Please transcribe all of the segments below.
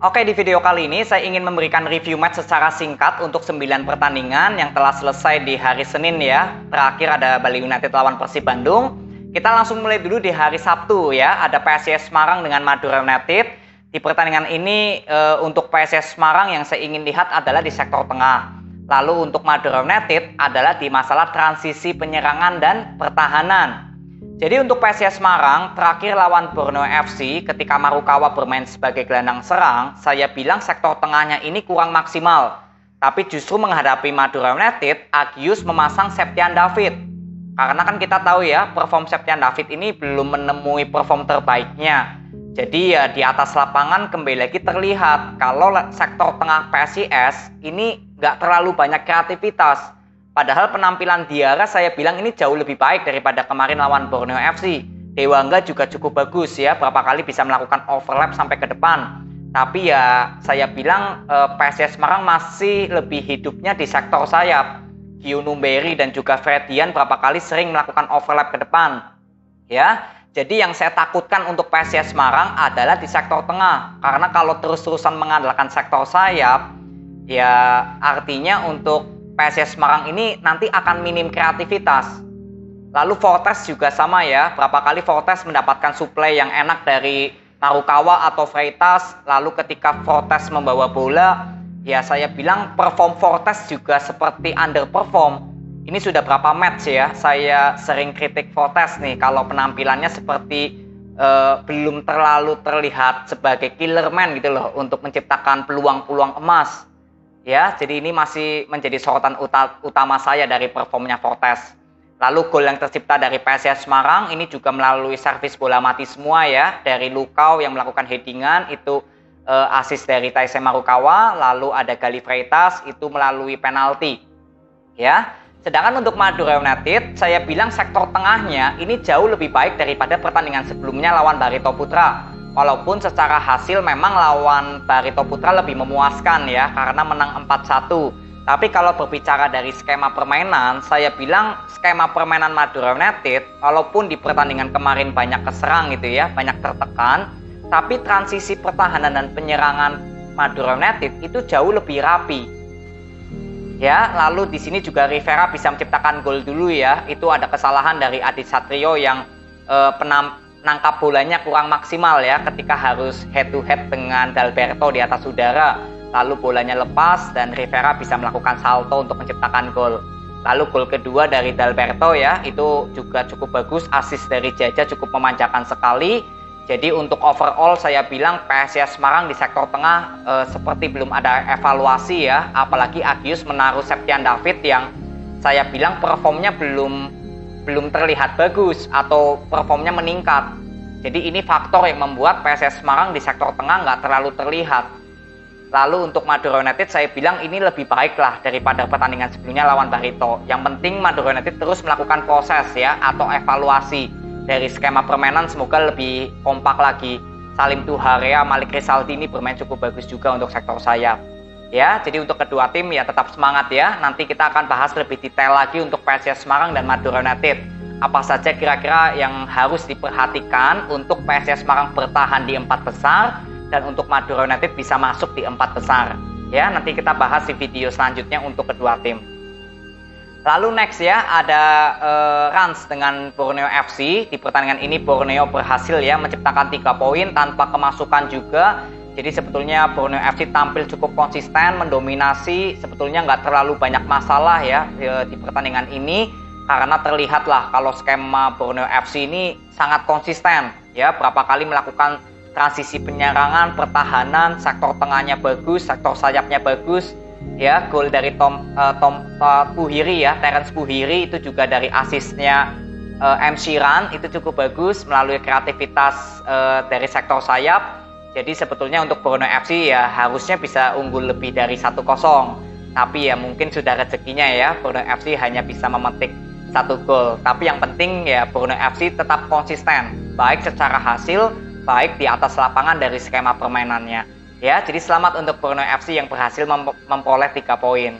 Oke, di video kali ini saya ingin memberikan review match secara singkat untuk 9 pertandingan yang telah selesai di hari Senin ya. Terakhir ada Bali United lawan Persib Bandung. Kita langsung mulai dulu di hari Sabtu ya. Ada PSIS Semarang dengan Madura United. Di pertandingan ini untuk PSIS Semarang yang saya ingin lihat adalah di sektor tengah. Lalu untuk Madura United adalah di masalah transisi penyerangan dan pertahanan. Jadi untuk PSIS Semarang terakhir lawan Borneo FC ketika Marukawa bermain sebagai gelandang serang, saya bilang sektor tengahnya ini kurang maksimal. Tapi justru menghadapi Madura United, Agius memasang Septian David. Karena kan kita tahu ya, perform Septian David ini belum menemui perform terbaiknya. Jadi ya di atas lapangan kembali lagi terlihat kalau sektor tengah PSIS ini nggak terlalu banyak kreativitas. Padahal penampilan Diarra saya bilang ini jauh lebih baik daripada kemarin lawan Borneo FC. Dewangga juga cukup bagus ya, berapa kali bisa melakukan overlap sampai ke depan. Tapi ya saya bilang PSIS Semarang masih lebih hidupnya di sektor sayap. Gio Numberi dan juga Fredian berapa kali sering melakukan overlap ke depan. Ya, jadi yang saya takutkan untuk PSIS Semarang adalah di sektor tengah. Karena kalau terus-terusan mengandalkan sektor sayap, ya artinya untuk PSIS Semarang ini nanti akan minim kreativitas. Lalu Fortes juga sama ya, berapa kali Fortes mendapatkan suplai yang enak dari Marukawa atau Freitas. Lalu ketika Fortes membawa bola, ya saya bilang perform Fortes juga seperti underperform. Ini sudah berapa match ya, saya sering kritik Fortes nih kalau penampilannya seperti belum terlalu terlihat sebagai killer man gitu loh untuk menciptakan peluang-peluang emas. Ya, jadi ini masih menjadi sorotan utama saya dari performnya Fortes. Lalu gol yang tercipta dari PSIS Semarang ini juga melalui servis bola mati semua ya. Dari Lukau yang melakukan headingan itu assist dari Taisei Marukawa. Lalu ada Gali Freitas itu melalui penalti. Ya, sedangkan untuk Madura United saya bilang sektor tengahnya ini jauh lebih baik daripada pertandingan sebelumnya lawan Barito Putra. Walaupun secara hasil memang lawan Barito Putra lebih memuaskan ya karena menang 4-1. Tapi kalau berbicara dari skema permainan, saya bilang skema permainan Madura United walaupun di pertandingan kemarin banyak keserang gitu ya, banyak tertekan, tapi transisi pertahanan dan penyerangan Madura United itu jauh lebih rapi. Ya, lalu di sini juga Rivera bisa menciptakan gol dulu ya. Itu ada kesalahan dari Adi Satrio yang nangkap bolanya kurang maksimal ya ketika harus head to head dengan Dalberto di atas udara. Lalu bolanya lepas dan Rivera bisa melakukan salto untuk menciptakan gol. Lalu gol kedua dari Dalberto ya, itu juga cukup bagus. Assist dari Jaja cukup memanjakan sekali. Jadi untuk overall saya bilang PSIS Semarang di sektor tengah seperti belum ada evaluasi ya. Apalagi Agius menaruh Septian David yang saya bilang performnya belum terlihat bagus atau performnya meningkat. Jadi ini faktor yang membuat PSIS Semarang di sektor tengah nggak terlalu terlihat. Lalu untuk Madura United saya bilang ini lebih baik lah daripada pertandingan sebelumnya lawan Barito. Yang penting Madura United terus melakukan proses ya atau evaluasi dari skema permainan, semoga lebih kompak lagi. Salim Tuharea, Malik Rizaldi ini bermain cukup bagus juga untuk sektor sayap. Ya, jadi untuk kedua tim ya tetap semangat ya. Nanti kita akan bahas lebih detail lagi untuk PSIS Semarang dan Madura United. Apa saja kira-kira yang harus diperhatikan untuk PSIS Semarang bertahan di 4 besar dan untuk Madura United bisa masuk di 4 besar. Ya, nanti kita bahas di video selanjutnya untuk kedua tim. Lalu next ya ada Rans dengan Borneo FC. Di pertandingan ini Borneo berhasil ya menciptakan 3 poin tanpa kemasukan juga. Jadi sebetulnya Borneo FC tampil cukup konsisten, mendominasi, sebetulnya nggak terlalu banyak masalah ya di pertandingan ini. Karena terlihatlah kalau skema Borneo FC ini sangat konsisten ya, berapa kali melakukan transisi penyerangan, pertahanan, sektor tengahnya bagus, sektor sayapnya bagus. Ya, gol dari Puhiri ya, Terence Puhiri itu juga dari asisnya M. Shiran itu cukup bagus melalui kreativitas dari sektor sayap. Jadi sebetulnya untuk Borneo FC ya harusnya bisa unggul lebih dari 1-0. Tapi ya mungkin sudah rezekinya ya, Borneo FC hanya bisa memetik 1 gol. Tapi yang penting ya Borneo FC tetap konsisten, baik secara hasil, baik di atas lapangan dari skema permainannya. Ya, jadi selamat untuk Borneo FC yang berhasil memperoleh 3 poin.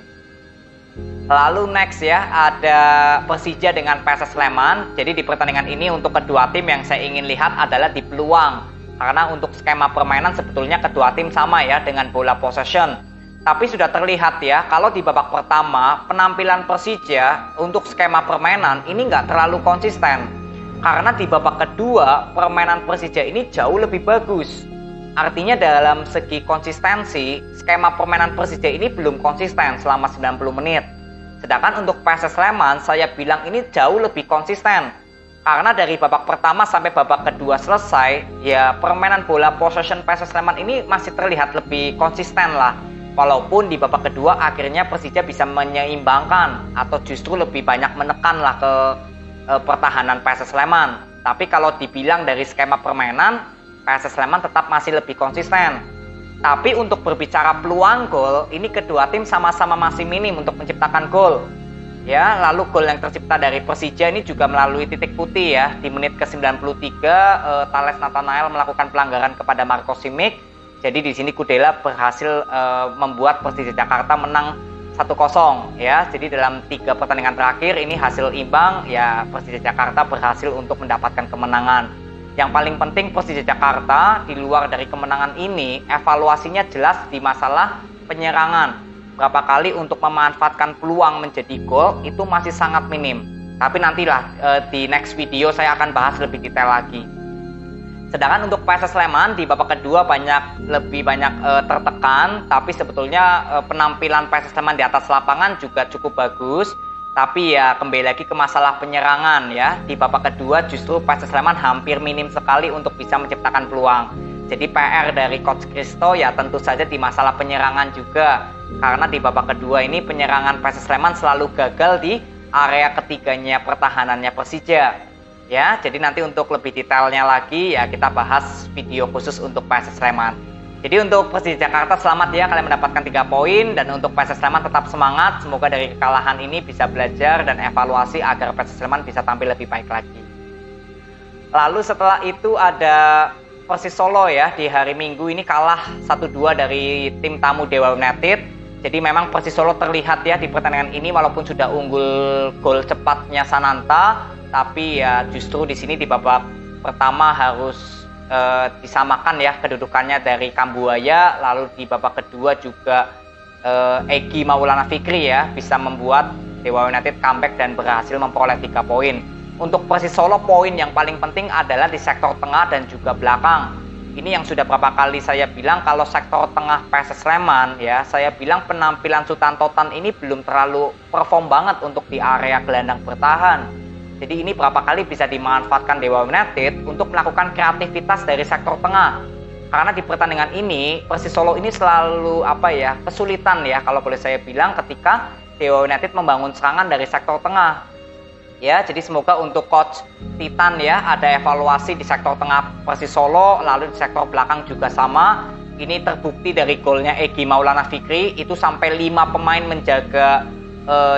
Lalu next ya ada Persija dengan PSS Sleman. Jadi di pertandingan ini untuk kedua tim yang saya ingin lihat adalah di peluang. Karena untuk skema permainan sebetulnya kedua tim sama ya dengan bola possession. Tapi sudah terlihat ya, kalau di babak pertama penampilan Persija untuk skema permainan ini nggak terlalu konsisten. Karena di babak kedua permainan Persija ini jauh lebih bagus. Artinya dalam segi konsistensi, skema permainan Persija ini belum konsisten selama 90 menit. Sedangkan untuk PSS Sleman saya bilang ini jauh lebih konsisten. Karena dari babak pertama sampai babak kedua selesai, ya permainan bola possession PSS Sleman ini masih terlihat lebih konsisten lah. Walaupun di babak kedua akhirnya Persija bisa menyeimbangkan atau justru lebih banyak menekan lah ke pertahanan PSS Sleman. Tapi kalau dibilang dari skema permainan, PSS Sleman tetap masih lebih konsisten. Tapi untuk berbicara peluang gol, ini kedua tim sama-sama masih minim untuk menciptakan gol. Ya, lalu gol yang tercipta dari Persija ini juga melalui titik putih ya. Di menit ke-93, Thales Nathanael melakukan pelanggaran kepada Marco Simic. Jadi di sini Kudela berhasil membuat Persija Jakarta menang 1-0 ya. Jadi dalam 3 pertandingan terakhir ini hasil imbang ya, Persija Jakarta berhasil untuk mendapatkan kemenangan. Yang paling penting Persija Jakarta di luar dari kemenangan ini evaluasinya jelas di masalah penyerangan. Berapa kali untuk memanfaatkan peluang menjadi gol itu masih sangat minim. Tapi nantilah di next video saya akan bahas lebih detail lagi. Sedangkan untuk PSS Sleman di babak kedua lebih banyak tertekan, tapi sebetulnya penampilan PSS Sleman di atas lapangan juga cukup bagus. Tapi ya kembali lagi ke masalah penyerangan ya. Di babak kedua justru PSS Sleman hampir minim sekali untuk bisa menciptakan peluang. Jadi PR dari Coach Christo ya tentu saja di masalah penyerangan juga. Karena di babak kedua ini penyerangan PSS Sleman selalu gagal di area ketiganya pertahanannya Persija. Ya, jadi nanti untuk lebih detailnya lagi ya kita bahas video khusus untuk PSS Sleman. Jadi untuk Persija Jakarta selamat ya, kalian mendapatkan 3 poin, dan untuk PSS Sleman tetap semangat. Semoga dari kekalahan ini bisa belajar dan evaluasi agar PSS Sleman bisa tampil lebih baik lagi. Lalu setelah itu ada Persis Solo ya, di hari Minggu ini kalah 1-2 dari tim tamu Dewa United. Jadi memang Persis Solo terlihat ya di pertandingan ini walaupun sudah unggul gol cepatnya Sananta, tapi ya justru di sini di babak pertama harus disamakan ya kedudukannya dari Kambuaya. Lalu di babak kedua juga Egy Maulana Fikri ya bisa membuat Dewa United comeback dan berhasil memperoleh 3 poin. Untuk Persis Solo poin yang paling penting adalah di sektor tengah dan juga belakang. Ini yang sudah berapa kali saya bilang kalau sektor tengah PSS Sleman ya, saya bilang penampilan Sutanto Tan ini belum terlalu perform banget untuk di area gelandang bertahan. Jadi ini berapa kali bisa dimanfaatkan Dewa United untuk melakukan kreativitas dari sektor tengah. Karena di pertandingan ini Persis Solo ini selalu kesulitan ya kalau boleh saya bilang ketika Dewa United membangun serangan dari sektor tengah. Ya, jadi semoga untuk Coach Titan ya ada evaluasi di sektor tengah Persis Solo, lalu di sektor belakang juga sama. Ini terbukti dari golnya Egy Maulana Fikri, itu sampai 5 pemain menjaga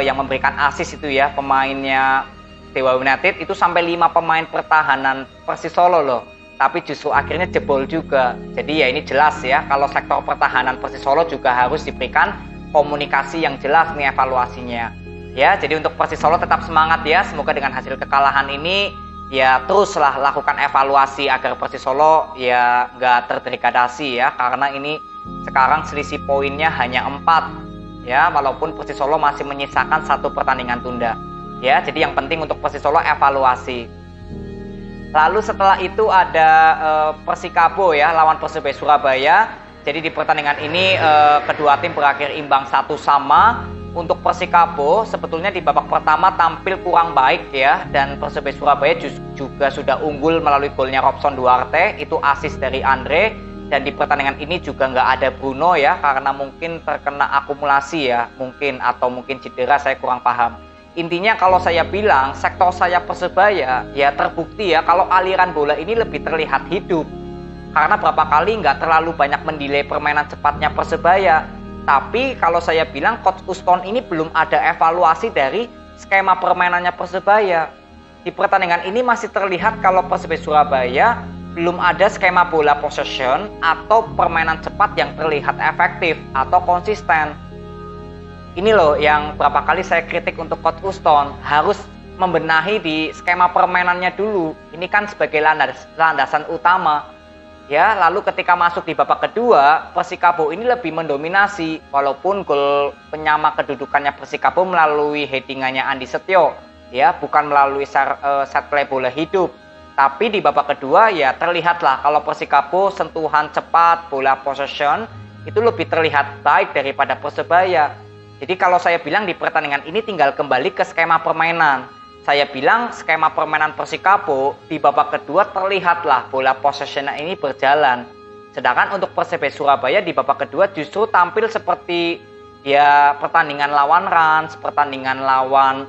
yang memberikan assist itu ya, pemainnya Dewa United itu sampai 5 pemain pertahanan Persis Solo loh. Tapi justru akhirnya jebol juga. Jadi ya ini jelas ya, kalau sektor pertahanan Persis Solo juga harus diberikan komunikasi yang jelas nih evaluasinya. Ya, jadi untuk Persis Solo tetap semangat ya. Semoga dengan hasil kekalahan ini ya teruslah lakukan evaluasi agar Persis Solo ya nggak terdegradasi ya. Karena ini sekarang selisih poinnya hanya 4 ya, walaupun Persis Solo masih menyisakan 1 pertandingan tunda. Ya, jadi yang penting untuk Persis Solo evaluasi. Lalu setelah itu ada Persikabo ya lawan Persebaya Surabaya. Jadi di pertandingan ini kedua tim berakhir imbang 1-1. Untuk Persikabo sebetulnya di babak pertama tampil kurang baik ya, dan Persebaya Surabaya juga sudah unggul melalui golnya Robson Duarte, itu assist dari Andre. Dan di pertandingan ini juga nggak ada Bruno ya, karena mungkin terkena akumulasi ya, mungkin atau mungkin cedera, saya kurang paham. Intinya kalau saya bilang sektor sayap Persebaya ya terbukti ya kalau aliran bola ini lebih terlihat hidup. Karena berapa kali nggak terlalu banyak mendelay permainan cepatnya Persebaya. Tapi kalau saya bilang Coach Uston ini belum ada evaluasi dari skema permainannya Persebaya. Di pertandingan ini masih terlihat kalau Persebaya Surabaya belum ada skema bola possession atau permainan cepat yang terlihat efektif atau konsisten. Ini loh yang berapa kali saya kritik untuk Coach Uston, harus membenahi di skema permainannya dulu. Ini kan sebagai landasan utama. Ya, lalu ketika masuk di babak kedua, Persikabo ini lebih mendominasi walaupun gol penyama kedudukannya Persikabo melalui headingannya Andi Setyo, ya, bukan melalui set play bola hidup. Tapi di babak kedua ya terlihatlah kalau Persikabo sentuhan cepat, bola possession itu lebih terlihat baik daripada Persebaya. Jadi kalau saya bilang di pertandingan ini tinggal kembali ke skema permainan. Saya bilang skema permainan Persikabo di babak kedua terlihatlah bola possession ini berjalan. Sedangkan untuk Persebaya Surabaya di babak kedua justru tampil seperti ya pertandingan lawan Rans, pertandingan lawan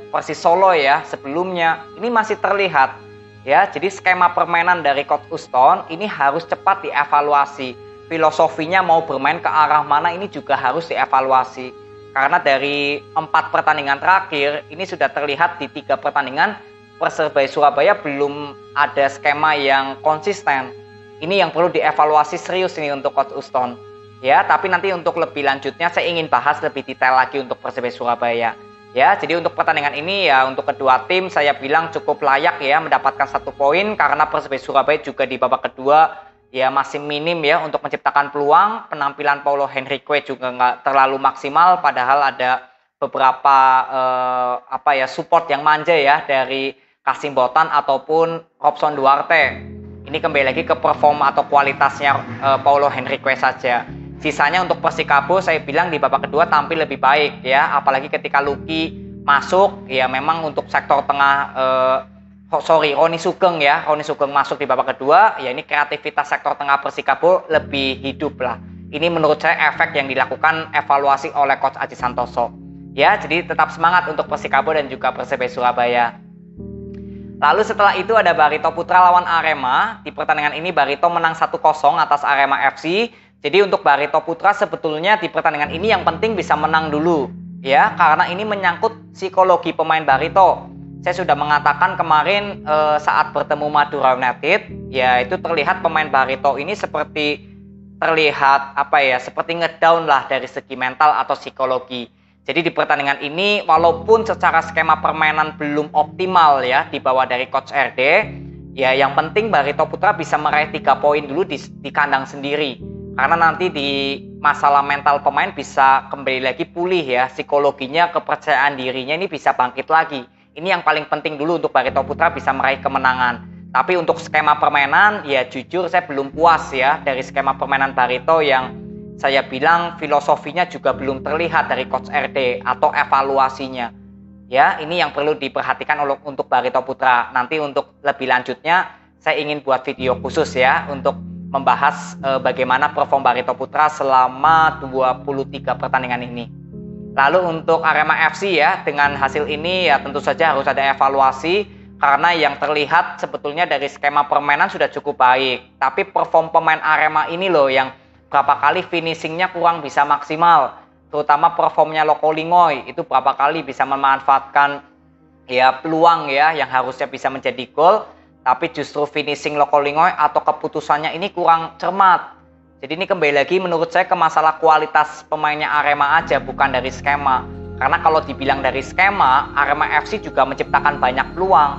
Persis Solo ya sebelumnya. Ini masih terlihat ya. Jadi skema permainan dari Coach Uston ini harus cepat dievaluasi. Filosofinya mau bermain ke arah mana ini juga harus dievaluasi. Karena dari 4 pertandingan terakhir, ini sudah terlihat di 3 pertandingan Persebaya Surabaya belum ada skema yang konsisten. Ini yang perlu dievaluasi serius ini untuk Coach Uston. Ya, tapi nanti untuk lebih lanjutnya saya ingin bahas lebih detail lagi untuk Persebaya Surabaya. Ya, jadi untuk pertandingan ini ya untuk kedua tim saya bilang cukup layak ya mendapatkan 1 poin karena Persebaya Surabaya juga di babak kedua ya masih minim ya untuk menciptakan peluang. Penampilan Paulo Henrique juga nggak terlalu maksimal, padahal ada beberapa support yang manja ya dari Kasim Botan ataupun Robson Duarte. Ini kembali lagi ke perform atau kualitasnya Paulo Henrique saja. Sisanya untuk Persikabo saya bilang di babak kedua tampil lebih baik ya, apalagi ketika Lucky masuk ya memang untuk sektor tengah Roni Sugeng masuk di babak kedua, ya ini kreativitas sektor tengah Persikabo lebih hidup lah. Ini menurut saya efek yang dilakukan evaluasi oleh Coach Aji Santoso. Ya, jadi tetap semangat untuk Persikabo dan juga Persebaya Surabaya. Lalu setelah itu ada Barito Putra lawan Arema. Di pertandingan ini Barito menang 1-0 atas Arema FC. Jadi untuk Barito Putra sebetulnya di pertandingan ini yang penting bisa menang dulu. Ya, karena ini menyangkut psikologi pemain Barito. Saya sudah mengatakan kemarin saat bertemu Madura United, ya itu terlihat pemain Barito ini seperti terlihat seperti ngedown lah dari segi mental atau psikologi. Jadi di pertandingan ini walaupun secara skema permainan belum optimal ya dibawa dari Coach RD, ya yang penting Barito Putra bisa meraih 3 poin dulu di kandang sendiri. Karena nanti di masalah mental pemain bisa kembali lagi pulih ya, psikologinya, kepercayaan dirinya ini bisa bangkit lagi. Ini yang paling penting dulu untuk Barito Putra bisa meraih kemenangan. Tapi untuk skema permainan, ya jujur saya belum puas ya dari skema permainan Barito yang saya bilang filosofinya juga belum terlihat dari Coach RD atau evaluasinya. Ya, ini yang perlu diperhatikan untuk Barito Putra. Nanti untuk lebih lanjutnya, saya ingin buat video khusus ya untuk membahas bagaimana perform Barito Putra selama 23 pertandingan ini. Lalu untuk Arema FC ya, dengan hasil ini ya tentu saja harus ada evaluasi karena yang terlihat sebetulnya dari skema permainan sudah cukup baik. Tapi perform pemain Arema ini loh yang berapa kali finishingnya kurang bisa maksimal. Terutama performnya Loko Lingoy itu berapa kali bisa memanfaatkan ya peluang ya yang harusnya bisa menjadi gol. Tapi justru finishing Loko Lingoy atau keputusannya ini kurang cermat. Jadi ini kembali lagi menurut saya ke masalah kualitas pemainnya Arema aja, bukan dari skema. Karena kalau dibilang dari skema, Arema FC juga menciptakan banyak peluang.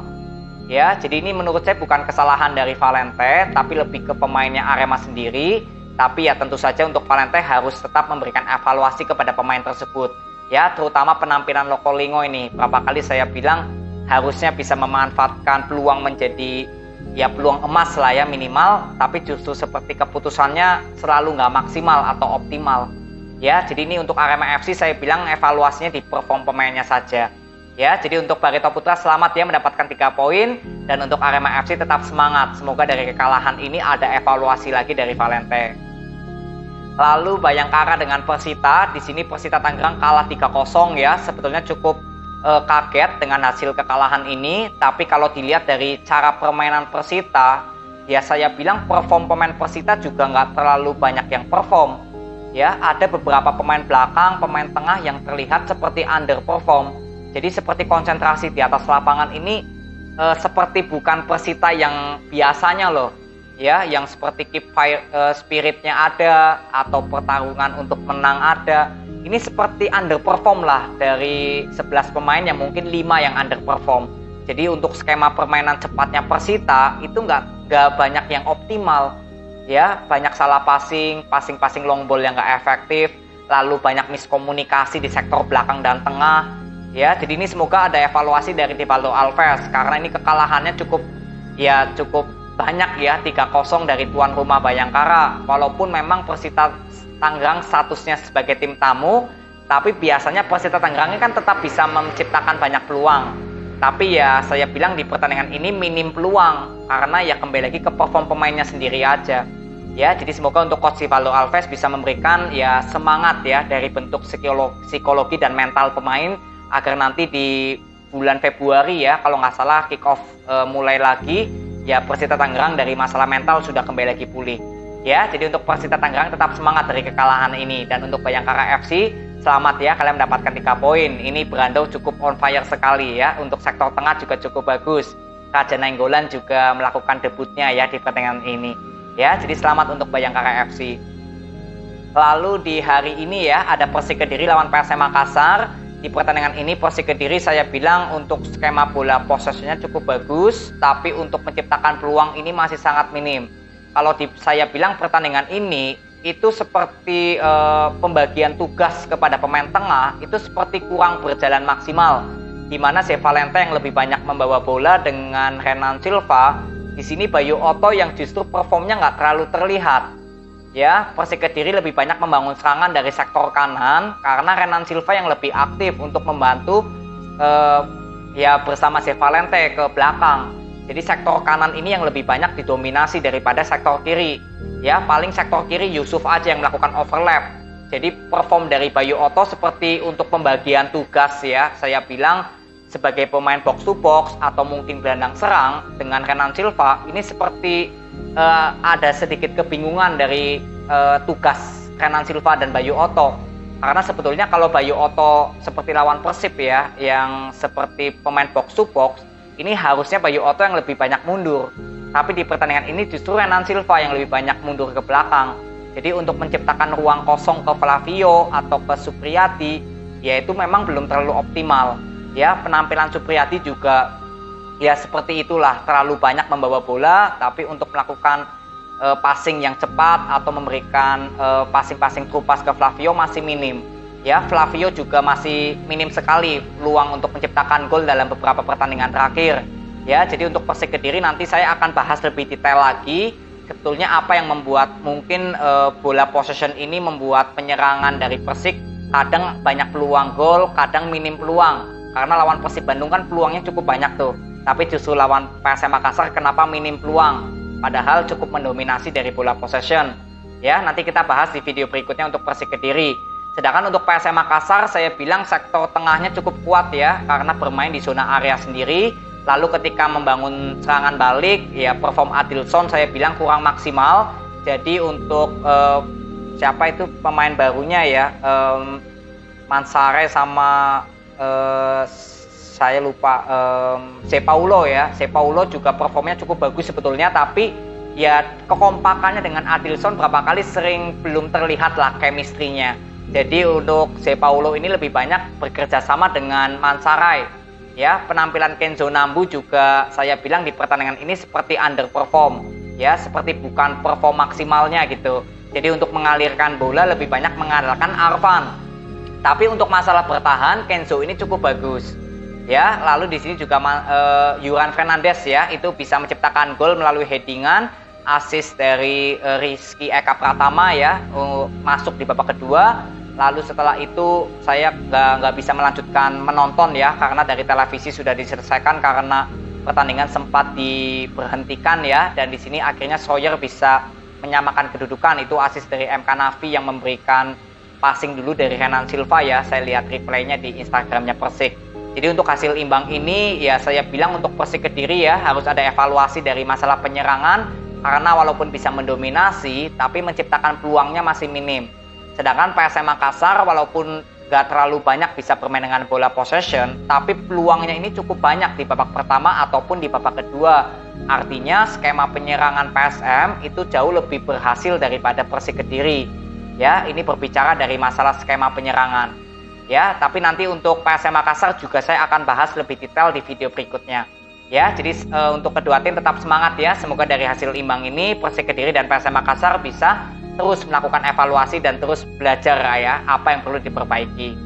Ya, jadi ini menurut saya bukan kesalahan dari Valente, tapi lebih ke pemainnya Arema sendiri. Tapi ya tentu saja untuk Valente harus tetap memberikan evaluasi kepada pemain tersebut. Ya, terutama penampilan Loko Lingoy ini. Berapa kali saya bilang harusnya bisa memanfaatkan peluang menjadi ya peluang emas lah ya minimal, tapi justru seperti keputusannya selalu nggak maksimal atau optimal ya. Jadi ini untuk Arema FC saya bilang evaluasinya di perform pemainnya saja ya. Jadi untuk Barito Putra selamat ya mendapatkan 3 poin, dan untuk Arema FC tetap semangat, semoga dari kekalahan ini ada evaluasi lagi dari Valente. Lalu Bayangkara dengan Persita, di sini Persita Tangerang kalah 3-0 ya, sebetulnya cukup kaget dengan hasil kekalahan ini. Tapi kalau dilihat dari cara permainan Persita, ya saya bilang perform pemain Persita juga nggak terlalu banyak yang perform ya. Ada beberapa pemain belakang, pemain tengah yang terlihat seperti underperform. Jadi seperti konsentrasi di atas lapangan ini seperti bukan Persita yang biasanya loh ya, yang seperti keep fire spiritnya ada atau pertarungan untuk menang ada. Ini seperti underperform lah dari 11 pemain yang mungkin 5 yang underperform. Jadi untuk skema permainan cepatnya Persita itu nggak nggak banyak yang optimal. Ya, banyak salah passing long ball yang nggak efektif, lalu banyak miskomunikasi di sektor belakang dan tengah. Ya, jadi ini semoga ada evaluasi dari Thibaut Alves karena ini kekalahannya cukup banyak ya, 3-0 dari tuan rumah Bayangkara. Walaupun memang Persita Tangerang statusnya sebagai tim tamu, tapi biasanya Persita Tangerang ini kan tetap bisa menciptakan banyak peluang. Tapi ya saya bilang di pertandingan ini minim peluang karena ya kembali lagi ke perform pemainnya sendiri aja. Ya, jadi semoga untuk coach Thibaut Alves bisa memberikan ya semangat ya dari bentuk psikologi dan mental pemain agar nanti di bulan Februari ya kalau nggak salah kick off mulai lagi ya Persita Tangerang dari masalah mental sudah kembali lagi pulih. Ya, jadi untuk Persita Tangerang tetap semangat dari kekalahan ini dan untuk Bayangkara FC selamat ya, kalian mendapatkan 3 poin. Ini Brando cukup on fire sekali ya. Untuk sektor tengah juga cukup bagus. Raja Nainggolan juga melakukan debutnya ya di pertandingan ini. Ya, jadi selamat untuk Bayangkara FC. Lalu di hari ini ya ada Persik Kediri lawan PSM Makassar. Di pertandingan ini Persik Kediri saya bilang untuk skema bola possession-nya cukup bagus, tapi untuk menciptakan peluang ini masih sangat minim. Kalau saya bilang pertandingan ini itu seperti pembagian tugas kepada pemain tengah itu seperti kurang berjalan maksimal, di mana Valente yang lebih banyak membawa bola dengan Renan Silva. Di sini Bayu Otto yang justru performnya nggak terlalu terlihat. Ya, Persik Kediri lebih banyak membangun serangan dari sektor kanan karena Renan Silva yang lebih aktif untuk membantu ya bersama Valente ke belakang. Jadi sektor kanan ini yang lebih banyak didominasi daripada sektor kiri. Ya, paling sektor kiri Yusuf aja yang melakukan overlap. Jadi perform dari Bayu Otto seperti untuk pembagian tugas ya. Saya bilang sebagai pemain box to box atau mungkin gelandang serang dengan Renan Silva ini seperti ada sedikit kebingungan dari tugas Renan Silva dan Bayu Otto. Karena sebetulnya kalau Bayu Otto seperti lawan Persib ya, yang seperti pemain box to box, ini harusnya Bayu Otto yang lebih banyak mundur. Tapi di pertandingan ini justru Renan Silva yang lebih banyak mundur ke belakang. Jadi untuk menciptakan ruang kosong ke Flavio atau ke Supriyadi, ya itu memang belum terlalu optimal. Ya, penampilan Supriyadi juga ya seperti itulah, terlalu banyak membawa bola, tapi untuk melakukan passing yang cepat atau memberikan passing-passing true pass ke Flavio masih minim. Ya, Flavio juga masih minim sekali peluang untuk menciptakan gol dalam beberapa pertandingan terakhir. Ya, jadi untuk Persik Kediri nanti saya akan bahas lebih detail lagi sebetulnya apa yang membuat mungkin bola possession ini membuat penyerangan dari Persik kadang banyak peluang gol, kadang minim peluang. Karena lawan Persib Bandung kan peluangnya cukup banyak tuh. Tapi justru lawan PSM Makassar kenapa minim peluang? Padahal cukup mendominasi dari bola possession. Ya, nanti kita bahas di video berikutnya untuk Persik Kediri. Sedangkan untuk PSM Makassar saya bilang sektor tengahnya cukup kuat ya karena bermain di zona area sendiri. Lalu ketika membangun serangan balik ya perform Adilson saya bilang kurang maksimal. Jadi untuk siapa itu pemain barunya ya Mansare sama saya lupa Sepaulo ya. Sepaulo juga performnya cukup bagus sebetulnya, tapi ya kekompakannya dengan Adilson berapa kali sering belum terlihat lah chemistry-nya. Jadi untuk Sepaulo ini lebih banyak bekerja sama dengan Mansarai. Ya, penampilan Kenzo Nambu juga saya bilang di pertandingan ini seperti underperform. Ya, seperti bukan perform maksimalnya gitu. Jadi untuk mengalirkan bola lebih banyak mengandalkan Arfan. Tapi untuk masalah bertahan Kenzo ini cukup bagus. Ya, lalu di sini juga Yuran Fernandes ya, itu bisa menciptakan gol melalui headingan, assist dari Rizky Eka Pratama ya, masuk di babak kedua. Lalu setelah itu saya nggak bisa melanjutkan menonton ya karena dari televisi sudah diselesaikan karena pertandingan sempat diberhentikan ya, dan di sini akhirnya Sawyer bisa menyamakan kedudukan. Itu assist dari MK Nafi yang memberikan passing dulu dari Renan Silva ya, saya lihat replaynya di Instagramnya Persik. Jadi untuk hasil imbang ini ya saya bilang untuk Persik Kediri ya harus ada evaluasi dari masalah penyerangan karena walaupun bisa mendominasi tapi menciptakan peluangnya masih minim. Sedangkan PSM Makassar walaupun gak terlalu banyak bisa bermain dengan bola possession, tapi peluangnya ini cukup banyak di babak pertama ataupun di babak kedua. Artinya skema penyerangan PSM itu jauh lebih berhasil daripada Persik Kediri. Ya, ini berbicara dari masalah skema penyerangan. Ya, tapi nanti untuk PSM Makassar juga saya akan bahas lebih detail di video berikutnya. Ya, jadi untuk kedua tim tetap semangat ya. Semoga dari hasil imbang ini Persik Kediri dan PSM Makassar bisa terus melakukan evaluasi dan terus belajar ya apa yang perlu diperbaiki.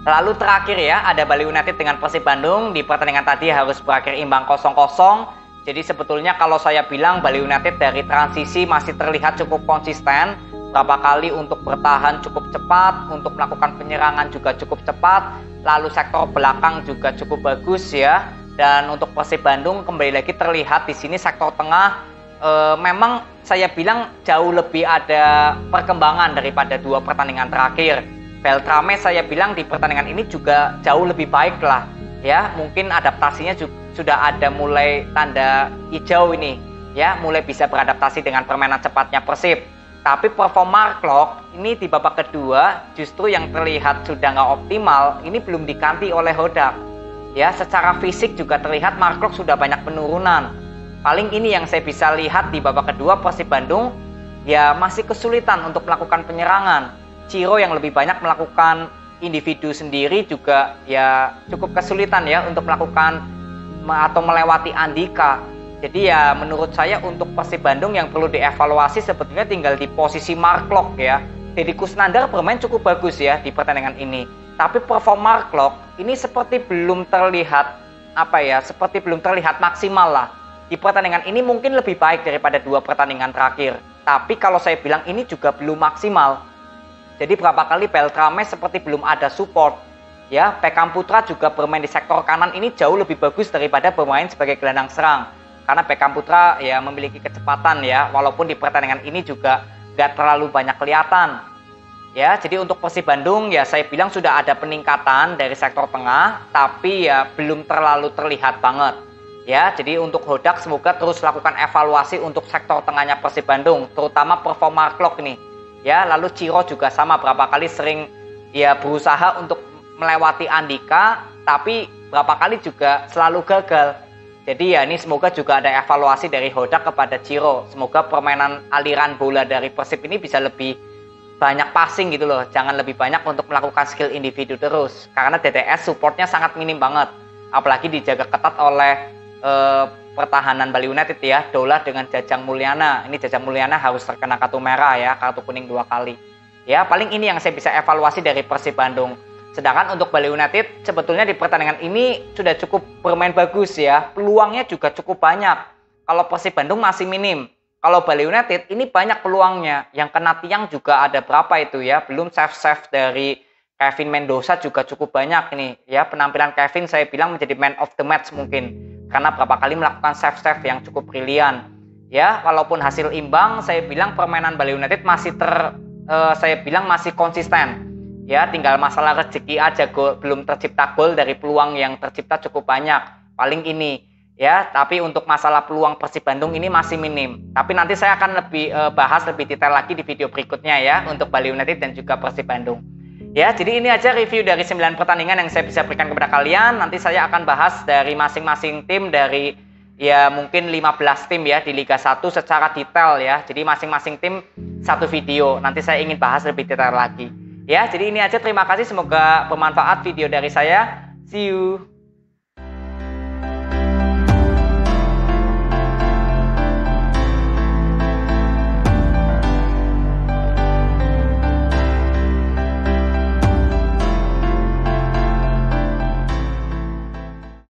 Lalu terakhir ya, ada Bali United dengan Persib Bandung. Di pertandingan tadi harus berakhir imbang 0-0. Jadi sebetulnya kalau saya bilang Bali United dari transisi masih terlihat cukup konsisten. Berapa kali untuk bertahan cukup cepat, untuk melakukan penyerangan juga cukup cepat. Lalu sektor belakang juga cukup bagus ya. Dan untuk Persib Bandung kembali lagi terlihat di sini sektor tengah memang saya bilang jauh lebih ada perkembangan daripada 2 pertandingan terakhir. Beltrame saya bilang di pertandingan ini juga jauh lebih baik lah ya. Mungkin adaptasinya sudah ada mulai tanda hijau ini ya, mulai bisa beradaptasi dengan permainan cepatnya Persib. Tapi performa Mark ini di babak kedua justru yang terlihat sudah nggak optimal, ini belum diganti oleh Hodak. Ya, secara fisik juga terlihat Mark sudah banyak penurunan. Paling ini yang saya bisa lihat di babak kedua Persib Bandung ya masih kesulitan untuk melakukan penyerangan. Ciro yang lebih banyak melakukan individu sendiri juga ya cukup kesulitan ya untuk melakukan atau melewati Andika. Jadi ya menurut saya untuk Persib Bandung yang perlu dievaluasi sebetulnya tinggal di posisi Mark ya. Deddy Kusnandar bermain cukup bagus ya di pertandingan ini. Tapi performa Mark ini seperti belum terlihat seperti belum terlihat maksimal lah. Di pertandingan ini mungkin lebih baik daripada 2 pertandingan terakhir. Tapi kalau saya bilang ini juga belum maksimal. Jadi berapa kali Beltrame seperti belum ada support. Ya, Beckham Putra juga bermain di sektor kanan ini jauh lebih bagus daripada bermain sebagai gelandang serang. Karena Beckham Putra ya memiliki kecepatan ya, walaupun di pertandingan ini juga nggak terlalu banyak kelihatan. Ya, jadi untuk Persib Bandung ya saya bilang sudah ada peningkatan dari sektor tengah, tapi ya belum terlalu terlihat banget. Ya, jadi untuk Hodak semoga terus lakukan evaluasi untuk sektor tengahnya Persib Bandung, terutama performa Mark ini. Ya, lalu Ciro juga sama, berapa kali sering ya berusaha untuk melewati Andika, tapi berapa kali juga selalu gagal. Jadi ya ini semoga juga ada evaluasi dari Hodak kepada Ciro. Semoga permainan aliran bola dari Persib ini bisa lebih banyak passing gitu loh. Jangan lebih banyak untuk melakukan skill individu terus. Karena DTS supportnya sangat minim banget. Apalagi dijaga ketat oleh pertahanan Bali United ya. Dola dengan Jajang Mulyana. Ini Jajang Mulyana harus terkena kartu merah ya. Kartu kuning 2 kali. Ya paling ini yang saya bisa evaluasi dari Persib Bandung. Sedangkan untuk Bali United sebetulnya di pertandingan ini sudah cukup bermain bagus ya. Peluangnya juga cukup banyak. Kalau Persib Bandung masih minim. Kalau Bali United ini banyak peluangnya. Yang kena tiang juga ada berapa itu ya. Belum save dari Kevin Mendoza juga cukup banyak ini. Ya penampilan Kevin saya bilang menjadi man of the match mungkin. Karena berapa kali melakukan save yang cukup brilian. Ya walaupun hasil imbang saya bilang permainan Bali United masih masih konsisten. Ya tinggal masalah rezeki aja, belum tercipta gol dari peluang yang tercipta cukup banyak. Paling ini. Ya, tapi untuk masalah peluang Persib Bandung ini masih minim. Tapi nanti saya akan bahas lebih detail lagi di video berikutnya ya untuk Bali United dan juga Persib Bandung. Ya, jadi ini aja review dari 9 pertandingan yang saya bisa berikan kepada kalian. Nanti saya akan bahas dari masing-masing tim dari ya mungkin 15 tim ya di Liga 1 secara detail ya. Jadi masing-masing tim satu video. Nanti saya ingin bahas lebih detail lagi. Ya, jadi ini aja, terima kasih, semoga bermanfaat video dari saya. See you.